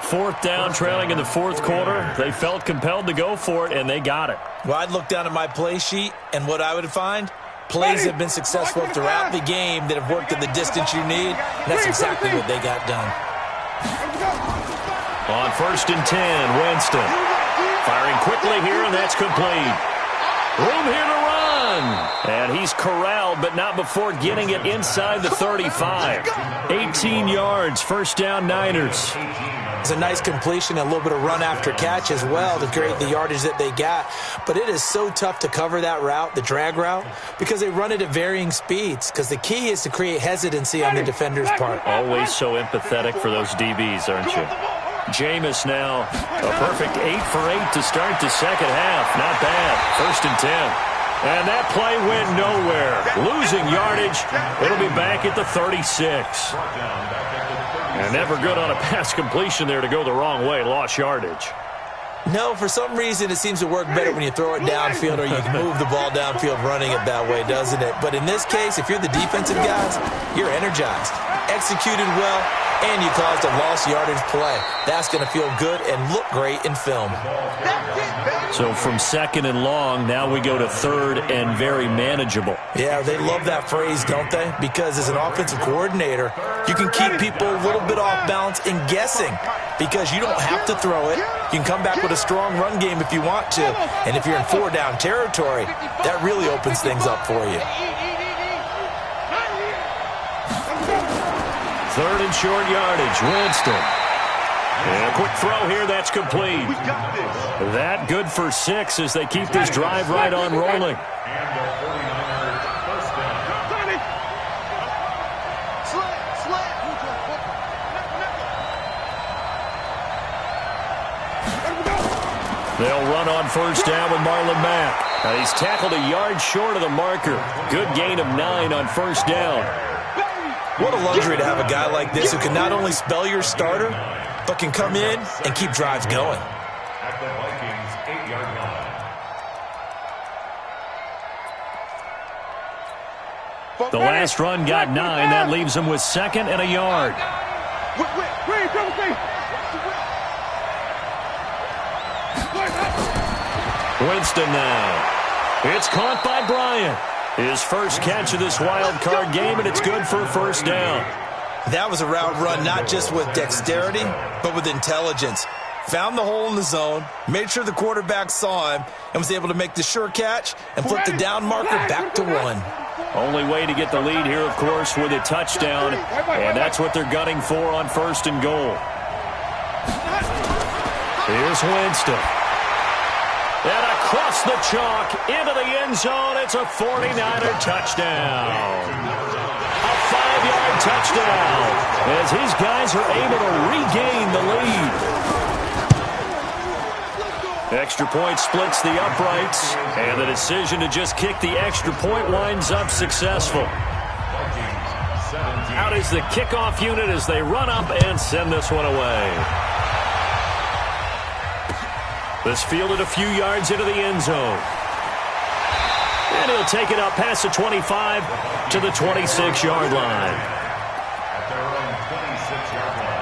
4th down, trailing in the 4th quarter. They felt compelled to go for it, and they got it. Well, I'd look down at my play sheet, and what I would find, plays have been successful throughout the game that have worked at the distance you need, and that's exactly what they got done. On 1st and 10, Winston. Firing quickly here, and that's complete. Room here to run. And he's corralled, but not before getting it inside the 35. 18 yards, 1st down Niners. It's a nice completion and a little bit of run after catch as well to create the yardage that they got. But it is so tough to cover that route, the drag route, because they run it at varying speeds. Because the key is to create hesitancy on the defender's part. Always so empathetic for those DBs, aren't you? Jameis now, a perfect 8 for 8 to start the second half. Not bad. 1st and 10. And that play went nowhere. Losing yardage. It'll be back at the 36. And never good on a pass completion there to go the wrong way. Lost yardage. No, for some reason it seems to work better when you throw it downfield or you can move the ball downfield running it that way, doesn't it? But in this case, if you're the defensive guys, you're energized, executed well, and you caused a lost yardage play. That's going to feel good and look great in film. So from 2nd and long, now we go to 3rd and very manageable. Yeah, they love that phrase, don't they? Because as an offensive coordinator, you can keep people a little bit off balance and guessing because you don't have to throw it. You can come back with a strong run game if you want to. And if you're in 4-down territory, that really opens things up for you. 3rd and short yardage, Winston. And a quick throw here, that's complete. That good for 6 as they keep this drive right on rolling. They'll run on 1st down with Marlon Mack. Now he's tackled a yard short of the marker. Good gain of 9 on 1st down. What a luxury to have a guy like this who can not only spell your starter, but can come in and keep drives going. At the Vikings 8-yard line. The last run got 9. That leaves him with 2nd and a yard. Winston now. It's caught by Bryant. His first catch of this wild card game, and it's good for a first down. That was a route run not just with dexterity, but with intelligence. Found the hole in the zone, made sure the quarterback saw him, and was able to make the sure catch and flip the down marker back to 1. Only way to get the lead here, of course, with a touchdown, and that's what they're gunning for on first and goal. Here's Winston. And across the chalk, into the end zone, it's a 49er touchdown. A 5-yard touchdown, as his guys are able to regain the lead. Extra point splits the uprights, and the decision to just kick the extra point winds up successful. Out is the kickoff unit as they run up and send this one away. This fielded a few yards into the end zone. And he'll take it up past the 25 to the 26-yard line. At their own 26-yard line.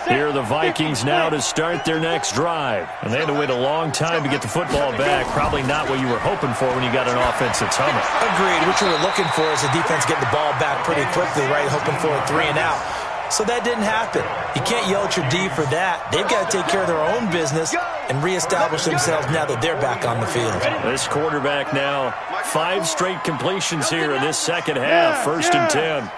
Here are the Vikings now to start their next drive. And they had to wait a long time to get the football back. Probably not what you were hoping for when you got an offense that's humming. Agreed. What you were looking for is the defense getting the ball back pretty quickly, right? Hoping for a 3 and out. So that didn't happen. You can't yell at your D for that. They've got to take care of their own business and reestablish themselves now that they're back on the field. This quarterback now, 5 straight completions here in this second half. First and 10.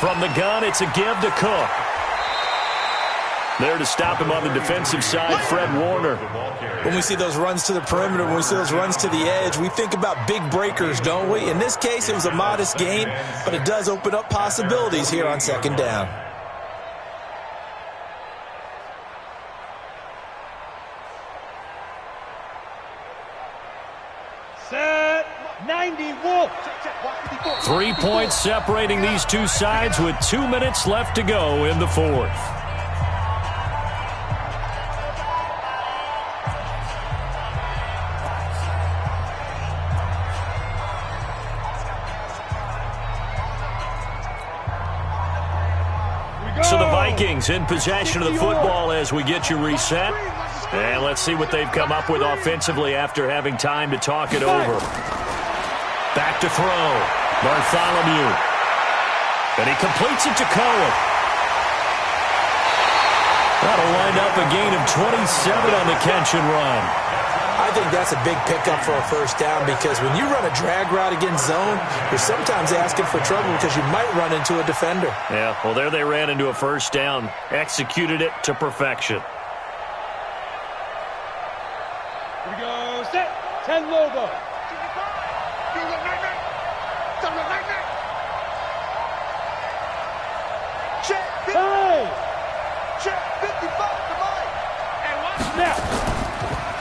From the gun, it's a give to Cook. There to stop him on the defensive side, Fred Warner. When we see those runs to the perimeter, when we see those runs to the edge, we think about big breakers, don't we? In this case, it was a modest gain, but it does open up possibilities here on second down. Set 90 Wolf. 3 points separating these two sides with 2 minutes left to go in the fourth. So the Vikings in possession of the football as we get you reset. And let's see what they've come up with offensively after having time to talk it over. Back to throw. Bartholomew. And he completes it to Cohen. That'll wind up a gain of 27 on the catch and run. I think that's a big pickup for a first down because when you run a drag route against zone, you're sometimes asking for trouble because you might run into a defender. Yeah, well, there they ran into a first down. Executed it to perfection. Here we go. Set. 10 Lobo.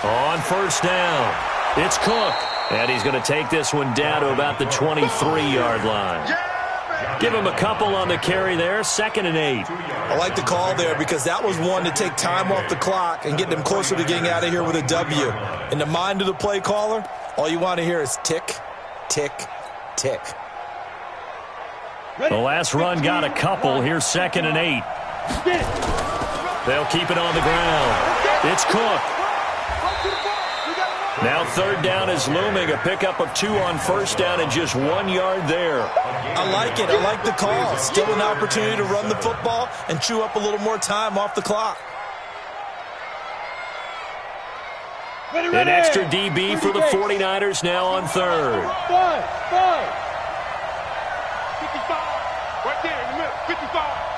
On first down, it's Cook. And he's going to take this one down to about the 23-yard line. Give him a couple on the carry there, 2nd and 8. I like the call there because that was one to take time off the clock and get them closer to getting out of here with a W. In the mind of the play caller, all you want to hear is tick, tick, tick. The last run got a couple. Here's 2nd and 8. They'll keep it on the ground. It's Cook. Now 3rd down is looming. A pickup of 2 on first down and just 1 yard there. I like it. I like the call. Still an opportunity to run the football and chew up a little more time off the clock. An extra DB for the 49ers now on 3rd. 5. 55. Right there in the middle. 55.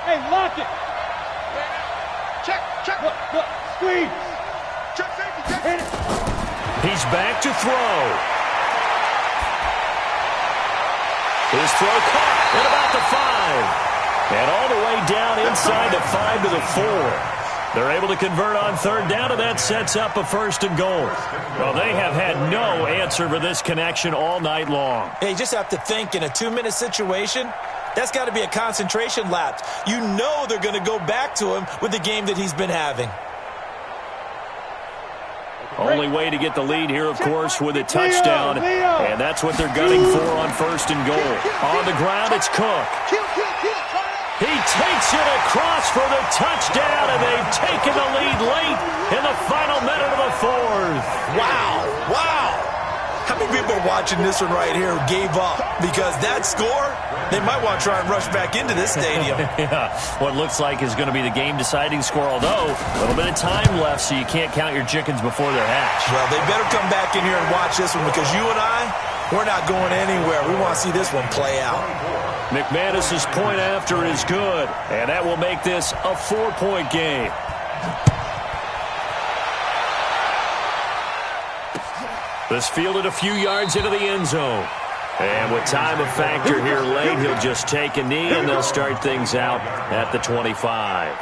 Hey, lock it. Check. Look. Squeeze. Check safety. Hit it. He's back to throw. His throw caught at about the 5. And all the way down inside the 5 to the 4. They're able to convert on 3rd down, and that sets up a 1st and goal. Well, they have had no answer for this connection all night long. Hey, you just have to think in a 2-minute situation, that's got to be a concentration lapse. You know they're going to go back to him with the game that he's been having. Only way to get the lead here, of course, with a touchdown. And that's what they're gunning for on 1st and goal. On the ground, it's Cook. He takes it across for the touchdown, and they've taken the lead late in the final minute of the 4th. Wow, wow. How many people are watching this one right here who gave up? Because that score, they might want to try and rush back into this stadium. Yeah, what looks like is going to be the game-deciding score, although a little bit of time left, so you can't count your chickens before they're hatched. Well, they better come back in here and watch this one, because you and I, we're not going anywhere. We want to see this one play out. McManus's point after is good, and that will make this a 4-point game. This fielded a few yards into the end zone. And with time a factor here late, he'll just take a knee, and they'll start things out at the 25.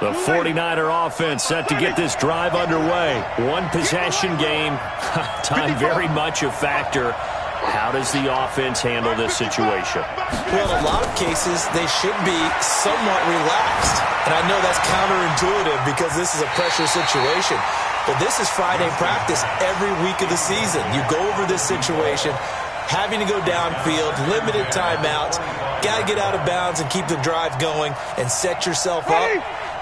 The 49er offense set to get this drive underway. One possession game. Time very much a factor. How does the offense handle this situation? Well, in a lot of cases, they should be somewhat relaxed. And I know that's counterintuitive because this is a pressure situation. But this is Friday practice every week of the season. You go over this situation, having to go downfield, limited timeouts, got to get out of bounds and keep the drive going and set yourself up.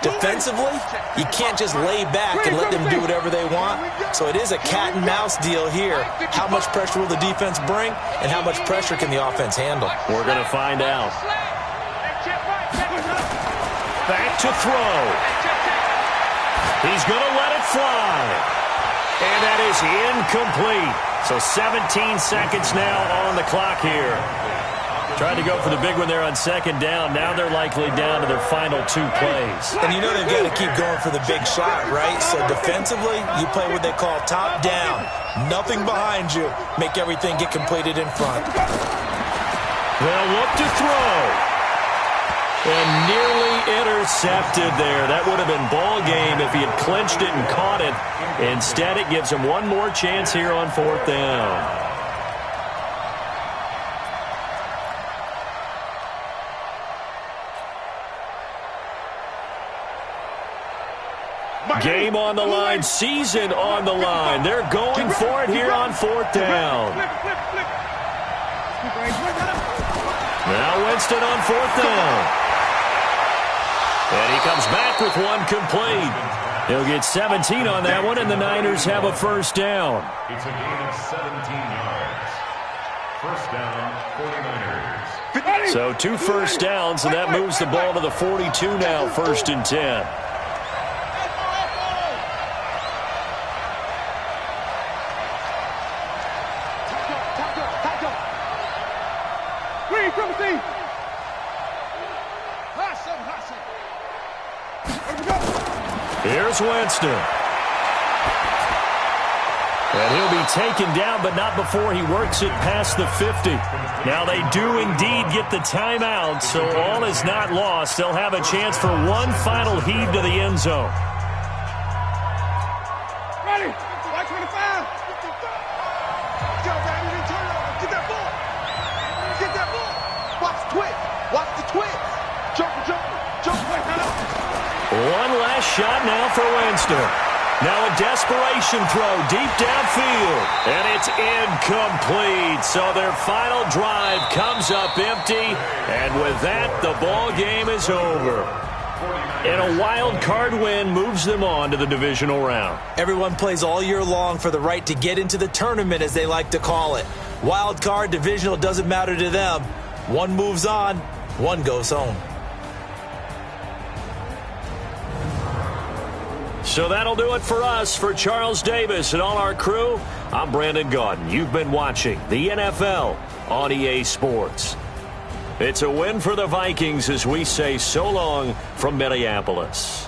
Defensively, you can't just lay back and let them do whatever they want. So it is a cat and mouse deal here. How much pressure will the defense bring, and how much pressure can the offense handle? We're going to find out. Back to throw. He's going to let it fly. And that is incomplete. So 17 seconds now on the clock here. Trying to go for the big one there on 2nd down. Now they're likely down to their final 2 plays. And you know they've got to keep going for the big shot, right? So defensively, you play what they call top down. Nothing behind you. Make everything get completed in front. They'll look to throw. And nearly intercepted there. That would have been ball game if he had clinched it and caught it. Instead, it gives him one more chance here on 4th down. Game on the line, season on the line. They're going for it here on 4th down. Now Winston on 4th down. And he comes back with one complete. He'll get 17 on that one, and the Niners have a 1st down. It's a gain of 17 yards. 1st down, 49ers. So 2 first downs, and that moves the ball to the 42 now, 1st and 10. Here's Winston. And he'll be taken down, but not before he works it past the 50. Now they do indeed get the timeout, so all is not lost. They'll have a chance for one final heave to the end zone. Ready? Watch 25. Go, baby. Turn over. Get that ball. Get that ball. Watch the twist. Watch the twist. Jump. One last shot now for Winston. Now a desperation throw deep downfield. And it's incomplete. So their final drive comes up empty. And with that, the ball game is over. And a wild card win moves them on to the divisional round. Everyone plays all year long for the right to get into the tournament, as they like to call it. Wild card, divisional, doesn't matter to them. One moves on, one goes home. So that'll do it for us. For Charles Davis and all our crew, I'm Brandon Gaudin. You've been watching the NFL on EA Sports. It's a win for the Vikings as we say so long from Minneapolis.